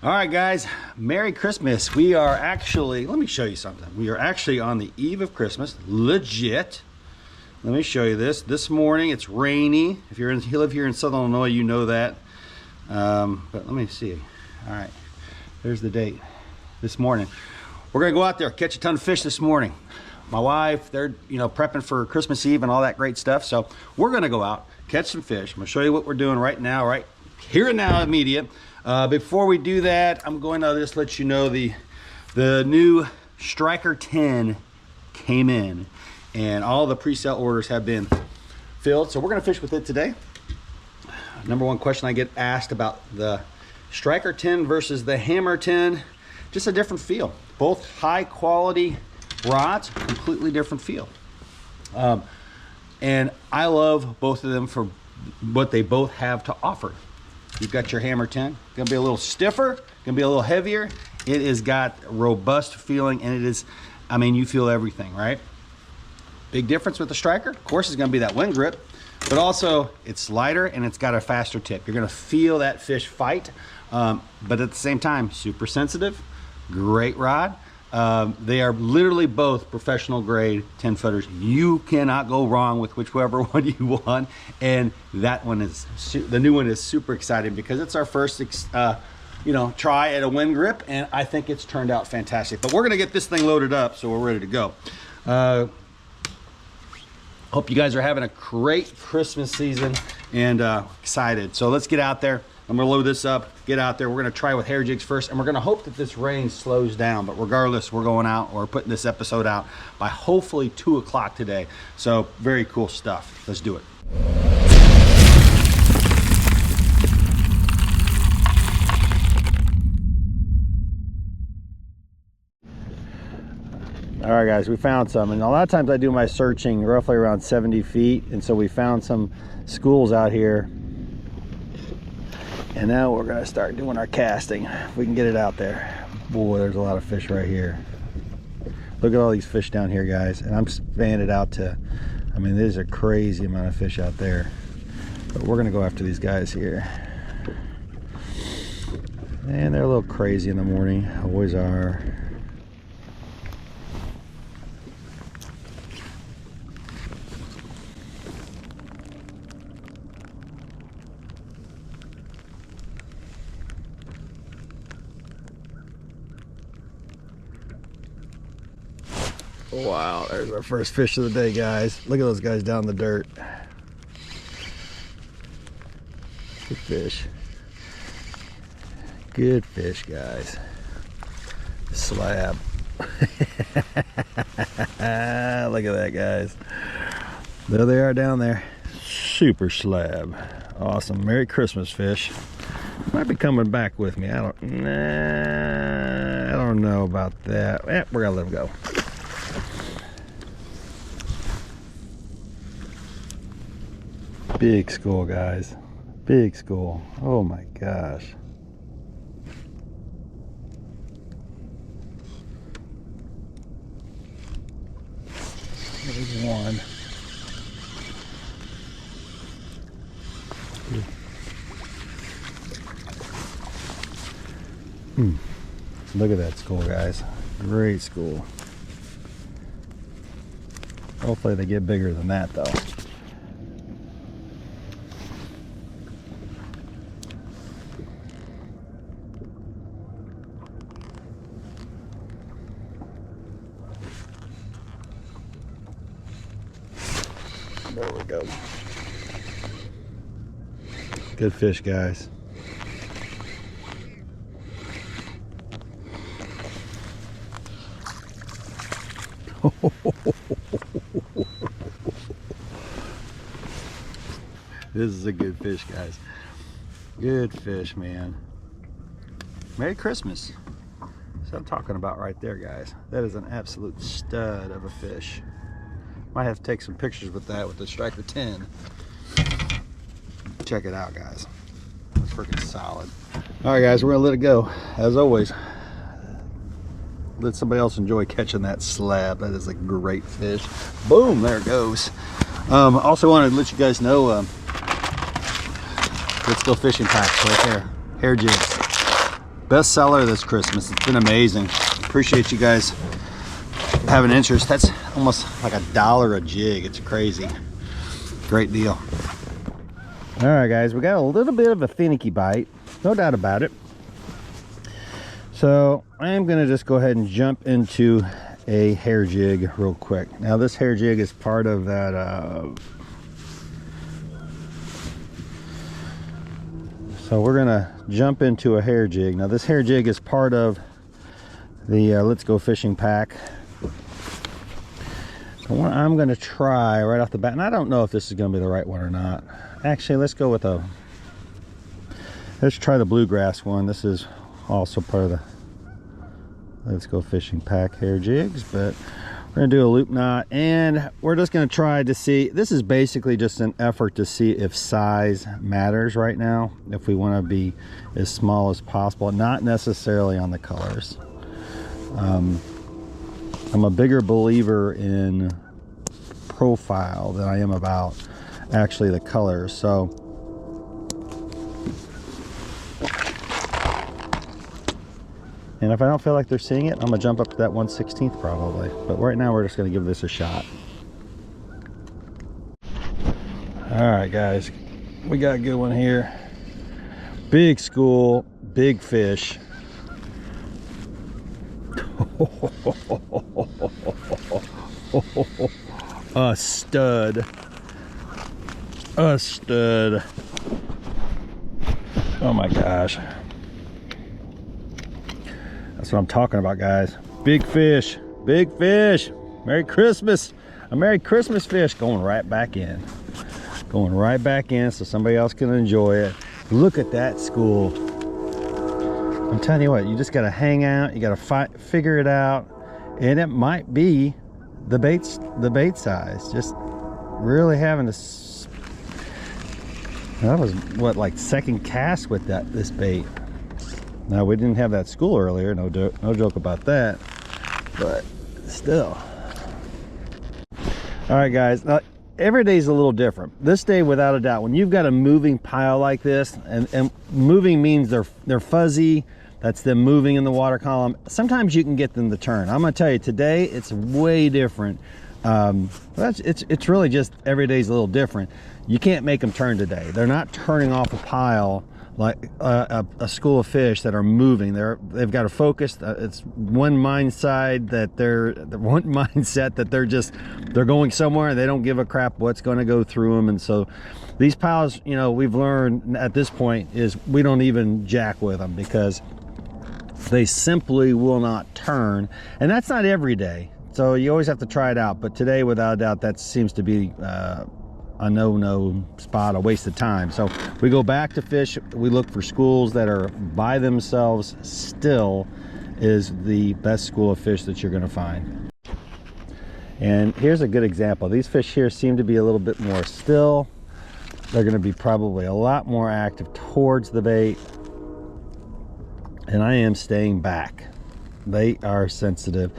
All right, guys, Merry Christmas. We are actually, let me show you something. We are actually on the eve of Christmas, legit. Let me show you this. This morning, it's rainy. If you live here in Southern Illinois, you know that. But let me see. All right, there's the date. This morning. We're gonna go out there, catch a ton of fish this morning. My wife, they're prepping for Christmas Eve and all that great stuff. So we're gonna go out, catch some fish. I'm gonna show you what we're doing right now, right here and now, immediate. Before we do that, I'm going to just let you know the new Striker 10 came in and all the pre-sale orders have been filled. So we're gonna fish with it today. Number one question I get asked about the Striker 10 versus the Hammer 10, just a different feel. Both high quality rods, completely different feel. And I love both of them for what they both have to offer. You've got your Hammer 10, gonna be a little stiffer, gonna be a little heavier. It has got robust feeling, and it is, I mean, you feel everything, right? Big difference with the Striker, of course, is gonna be that wind grip, but also it's lighter and it's got a faster tip. You're gonna feel that fish fight, but at the same time, super sensitive, great rod. They are literally both professional grade 10 footers. You cannot go wrong with whichever one you want. And that one is, the new one is super exciting because it's our first, try at a wind grip. And I think it's turned out fantastic. But we're gonna get this thing loaded up so we're ready to go. Hope you guys are having a great Christmas season and excited. So let's get out there. I'm gonna load this up, get out there. We're gonna try with hair jigs first, and we're gonna hope that this rain slows down. But regardless, we're going out, we're putting this episode out by hopefully 2 o'clock today. So very cool stuff. Let's do it. All right, guys, we found some. And a lot of times I do my searching roughly around 70 feet. And so we found some schools out here. And now we're gonna start doing our casting, if we can get it out there. Boy, there's a lot of fish right here. Look at all these fish down here, guys. And I'm spanning it out to, I mean, there's a crazy amount of fish out there. But we're gonna go after these guys here. And they're a little crazy in the morning, always are. Wow, there's our first fish of the day, guys. Look at those guys down in the dirt. Good fish. Good fish, guys. Slab. Look at that, guys. There they are down there. Super slab. Awesome. Merry Christmas, fish. Might be coming back with me. I don't know about that. We're gonna let them go. Big school, guys. Big school. Oh my gosh. There's one. Look at that school, guys. Great school. Hopefully they get bigger than that, though. There we go. Good fish, guys. This is a good fish, guys. Good fish, man. Merry Christmas. That's what I'm talking about right there, guys. That is an absolute stud of a fish. Might have to take some pictures with that with the Striker 10. Check it out, guys. It's freaking solid. All right, guys, we're gonna let it go. As always, let somebody else enjoy catching that slab. That is a great fish. Boom, there it goes. Also wanted to let you guys know, let's go fishing packs right there. Hair jigs. best seller this Christmas. It's been amazing. Appreciate you guys having interest. That's almost like $1 a jig. It's crazy. Great deal. All right, guys, we got a little bit of a finicky bite, no doubt about it. So I am going to just go ahead and jump into a hair jig real quick. Now this hair jig is part of that so we're gonna jump into a hair jig. Now this hair jig is part of the Let's Go Fishing pack. So what I'm gonna try right off the bat, and I don't know if this is gonna be the right one or not. Actually, let's go with let's try the bluegrass one. This is also part of the Let's Go Fishing pack hair jigs, but we're gonna do a loop knot, and we're just gonna try to see. This is basically just an effort to see if size matters right now, if we want to be as small as possible, not necessarily on the colors. I'm a bigger believer in profile than I am about actually the colors. So and if I don't feel like they're seeing it, I'm gonna jump up to that 1/16 probably. But right now we're just gonna give this a shot. All right, guys, we got a good one here. Big school, big fish. A stud. A stud. Oh my gosh. That's what I'm talking about, guys. Big fish, big fish. Merry Christmas. A Merry Christmas fish going right back in. Going right back in so somebody else can enjoy it. Look at that school. I'm telling you what, you just got to hang out. You got to figure it out. And it might be the bait size. Just really having to. That was what, like second cast with this bait. Now we didn't have that school earlier, no joke about that, but still. All right, guys, now every day is a little different. This day, without a doubt, when you've got a moving pile like this, and moving means they're fuzzy, that's them moving in the water column. Sometimes you can get them to turn. I'm gonna tell you, today it's way different. It's really just every day's a little different. You can't make them turn today. They're not turning off a pile like a school of fish that are moving. They've got to focus. It's one mindset that they're going somewhere, and they don't give a crap what's going to go through them. And so these piles, you know, we've learned at this point is we don't even jack with them because they simply will not turn. And that's not every day, so you always have to try it out. But today, without a doubt, that seems to be a no spot, a waste of time. So we go back to fish. We look for schools that are by themselves still is the best school of fish that you're going to find. And here's a good example. These fish here seem to be a little bit more still. They're going to be probably a lot more active towards the bait. And I am staying back. They are sensitive.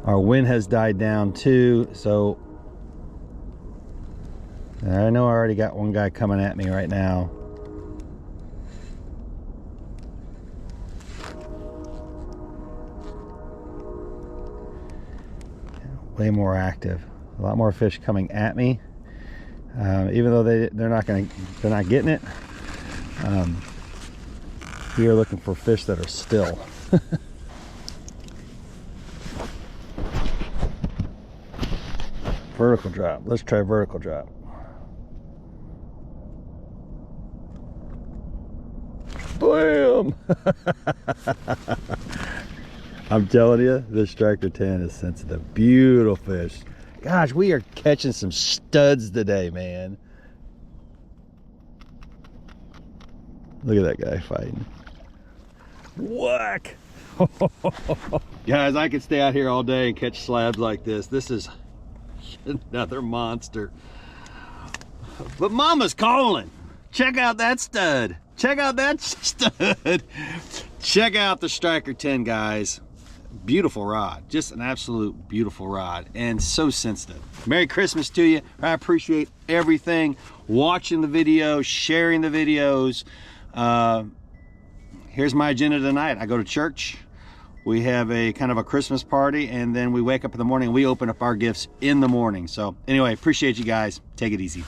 Our wind has died down too, so I know I already got one guy coming at me right now. Way more active. A lot more fish coming at me, even though they're not getting it. We are looking for fish that are still. Vertical drop. Let's try vertical drop. Bam! I'm telling you, this striker 10 is sensitive. Beautiful fish. Gosh, we are catching some studs today, man. Look at that guy fighting. Whack! Guys, I could stay out here all day and catch slabs like this. This is another monster. But Mama's calling. Check out that stud. Check out that stud. Check out the striker 10, guys. Beautiful rod. Just an absolute beautiful rod, and so sensitive. Merry Christmas to you. I appreciate everything. Watching the videos, sharing the videos. here's my agenda tonight. I go to church. We have a kind of a Christmas party, and then we wake up in the morning and we open up our gifts in the morning. So anyway, appreciate you guys. Take it easy.